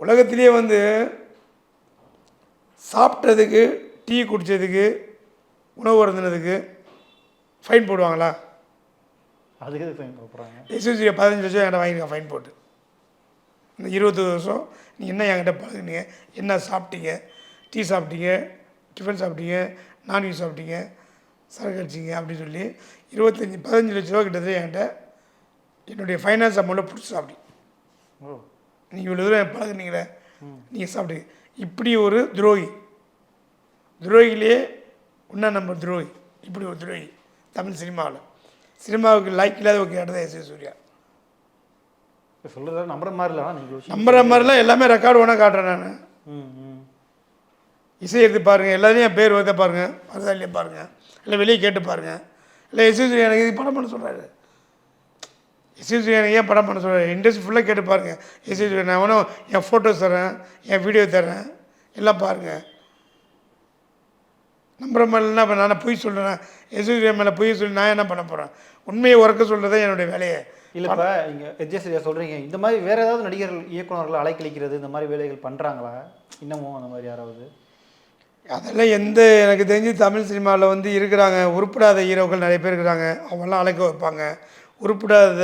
உலகத்திலேயே வந்து சாப்பிட்டதுக்கு, டீ குடித்ததுக்கு, உணவு அருந்தினதுக்கு ஃபைன் போடுவாங்களா? அதுக்கு ஃபைன் போடுறாங்க. எஸ்எஸ்சியை 15 லட்சம் என்கிட்ட வாங்கியிருக்கேன் ஃபைன் போட்டு. இந்த 21 வருஷம் நீங்கள் என்ன என்கிட்ட பழகுனீங்க, என்ன சாப்பிட்டீங்க, டீ சாப்பிட்டீங்க, டிஃபன் சாப்பிட்டீங்க, நான்வெஜ் சாப்பிட்டீங்க, சரக்கு அடிச்சிங்க அப்படின்னு சொல்லி 15 லட்ச ரூபா கிட்டத்தட்ட என்கிட்ட என்னுடைய ஃபைனான்ஸ் அமௌண்ட்டை பிடிச்சி சாப்பிட்டீங்க. ஓ, நீங்கள் இவ்வளோ தூரம் பழகுனீங்களே, நீங்கள் சாப்பிட்டீங்க. இப்படி ஒரு துரோகி, துரோகிலேயே ஒன்றா நம்பர் துரோகி, இப்படி ஒரு துரோகி தமிழ் சினிமாவுக்கு லைக் இல்லாத ஒரு கேட்டது எஸ். சூர்யா. சொல்கிறத நம்புற மாதிரி இல்லை, நீங்கள் நம்புற மாதிரிலாம் எல்லாமே ரெக்கார்டு ஒன்றா காட்டுறேன் நான். இசை எடுத்து பாருங்கள், எல்லாத்தையும் என் பேர் வருத பாருங்கள், வருதா இல்லையா பாருங்கள், இல்லை வெளியே கேட்டு பாருங்கள். இல்லை எஸ். சூர்யா எனக்கு இது படம் பண்ண சொல்கிறாரு, எஸ். சூர்யா எனக்கு ஏன் படம் பண்ண சொல்கிறாரு, இண்டஸ்ட்ரி ஃபுல்லாக கேட்டு பாருங்கள். எஸ். சூர்யா நான் வேணும் என் ஃபோட்டோஸ் தரேன், என் வீடியோ தரேன், எல்லாம் பாருங்கள். நம்புற மாதிரிலாம் இப்போ நான் பொய் சொல்கிறேன், எஸ். சூர்யா மேலே பொய் சொல்லி நான் என்ன பண்ண போகிறேன்? உண்மையை உறக்க சொல்கிறதே என்னுடைய வேலையை. இல்லை இப்போ நீங்கள் எஸ். சூர்யா சொல்கிறீங்க, இந்த மாதிரி வேறு ஏதாவது நடிகர்கள் இயக்குநர்கள் அலைக்கழிக்கிறது இந்த மாதிரி வேலைகள் பண்ணுறாங்களா இன்னமும் அந்த மாதிரி யாராவது? அதெல்லாம் எனக்கு தெரிஞ்சு தமிழ் சினிமாவில் வந்து இருக்கிறாங்க, உருப்படாத ஹீரோக்கள் நிறைய பேர் இருக்கிறாங்க, அவங்களாம் அழைக்க வைப்பாங்க. உருப்படாத